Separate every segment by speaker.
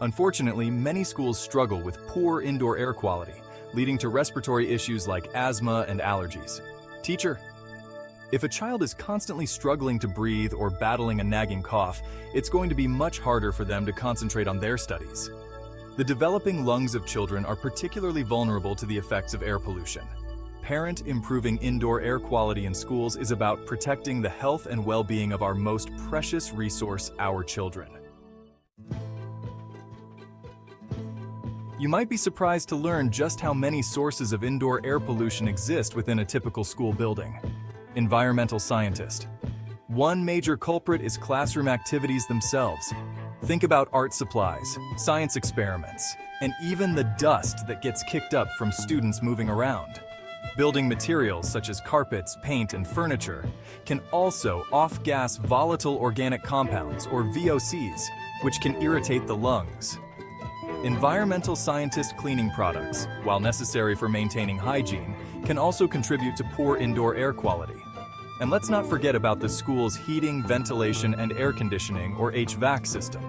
Speaker 1: Unfortunately, many schools struggle with poor indoor air quality, leading to respiratory issues like asthma and allergies. Teacher, if a child is constantly struggling to breathe or battling a nagging cough, it's going to be much harder for them to concentrate on their studies. The developing lungs of children are particularly vulnerable to the effects of air pollution. Parent improving indoor air quality in schools is about protecting the health and well-being of our most precious resource, our children. You might be surprised to learn just how many sources of indoor air pollution exist within a typical school building. Environmental scientist. One major culprit is classroom activities themselves. Think about art supplies, science experiments, and even the dust that gets kicked up from students moving around. Building materials such as carpets, paint, and furniture can also off-gas volatile organic compounds, or VOCs, which can irritate the lungs. Environmental scientist cleaning products, while necessary for maintaining hygiene, can also contribute to poor indoor air quality. And let's not forget about the school's heating, ventilation, and air conditioning, or HVAC system.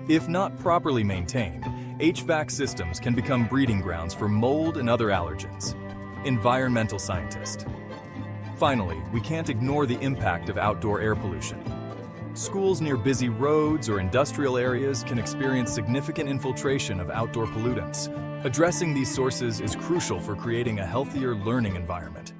Speaker 1: If not properly maintained, HVAC systems can become breeding grounds for mold and other allergens. Environmental scientist. Finally, we can't ignore the impact of outdoor air pollution. Schools near busy roads or industrial areas can experience significant infiltration of outdoor pollutants. Addressing these sources is crucial for creating a healthier learning environment.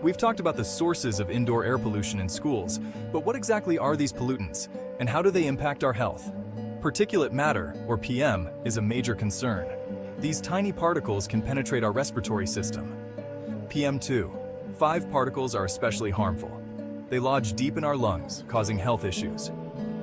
Speaker 1: We've talked about the sources of indoor air pollution in schools, but what exactly are these pollutants, and how do they impact our health? Particulate matter, or PM, is a major concern. These tiny particles can penetrate our respiratory system. PM2.5 particles are especially harmful. They lodge deep in our lungs, causing health issues.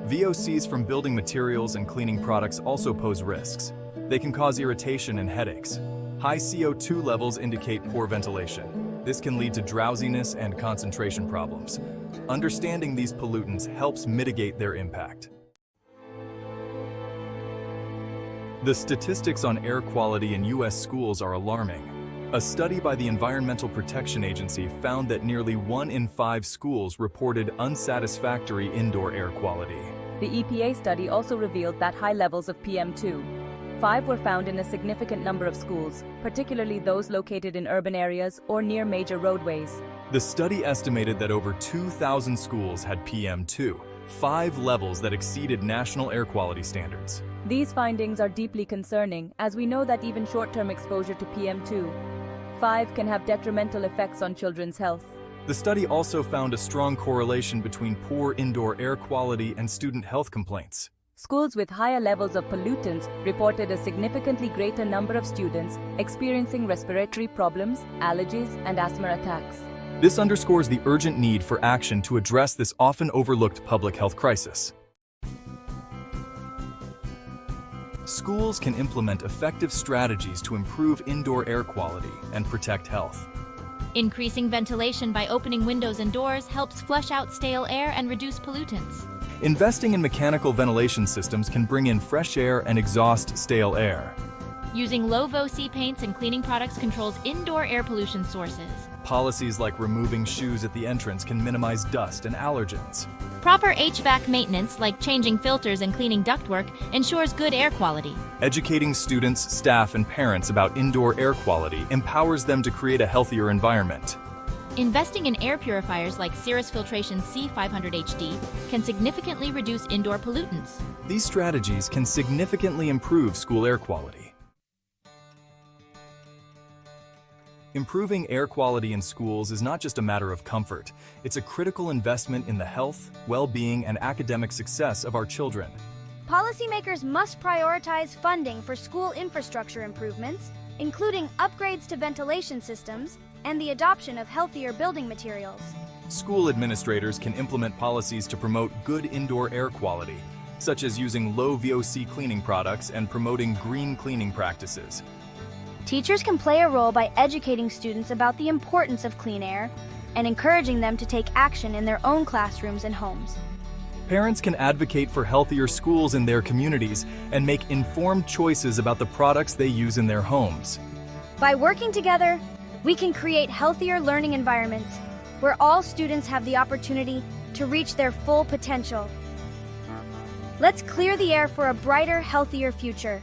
Speaker 1: VOCs from building materials and cleaning products also pose risks. They can cause irritation and headaches. High CO2 levels indicate poor ventilation. This can lead to drowsiness and concentration problems. Understanding these pollutants helps mitigate their impact. The statistics on air quality in U.S. schools are alarming. A study by the Environmental Protection Agency found that nearly 1 in 5 schools reported unsatisfactory indoor air quality.
Speaker 2: The EPA study also revealed that high levels of PM2.5 were found in a significant number of schools, particularly those located in urban areas or near major roadways.
Speaker 1: The study estimated that over 2,000 schools had PM2.5 levels that exceeded national air quality standards.
Speaker 2: These findings are deeply concerning, as we know that even short-term exposure to PM2.5 can have detrimental effects on children's health.
Speaker 1: The study also found a strong correlation between poor indoor air quality and student health complaints.
Speaker 2: Schools with higher levels of pollutants reported a significantly greater number of students experiencing respiratory problems, allergies, and asthma attacks.
Speaker 1: This underscores the urgent need for action to address this often overlooked public health crisis. Schools can implement effective strategies to improve indoor air quality and protect health.
Speaker 3: Increasing ventilation by opening windows and doors helps flush out stale air and reduce pollutants.
Speaker 1: Investing in mechanical ventilation systems can bring in fresh air and exhaust stale air.
Speaker 3: Using low VOC paints and cleaning products controls indoor air pollution sources.
Speaker 1: Policies like removing shoes at the entrance can minimize dust and allergens.
Speaker 3: Proper HVAC maintenance, like changing filters and cleaning ductwork, ensures good air quality.
Speaker 1: Educating students, staff, and parents about indoor air quality empowers them to create a healthier environment.
Speaker 3: Investing in air purifiers like Cirrus Filtration C500HD can significantly reduce indoor pollutants.
Speaker 1: These strategies can significantly improve school air quality. Improving air quality in schools is not just a matter of comfort. It's a critical investment in the health, well-being, and academic success of our children.
Speaker 4: Policymakers must prioritize funding for school infrastructure improvements, including upgrades to ventilation systems and the adoption of healthier building materials.
Speaker 1: School administrators can implement policies to promote good indoor air quality, such as using low VOC cleaning products and promoting green cleaning practices.
Speaker 4: Teachers can play a role by educating students about the importance of clean air and encouraging them to take action in their own classrooms and homes.
Speaker 1: Parents can advocate for healthier schools in their communities and make informed choices about the products they use in their homes.
Speaker 4: By working together, we can create healthier learning environments where all students have the opportunity to reach their full potential. Let's clear the air for a brighter, healthier future.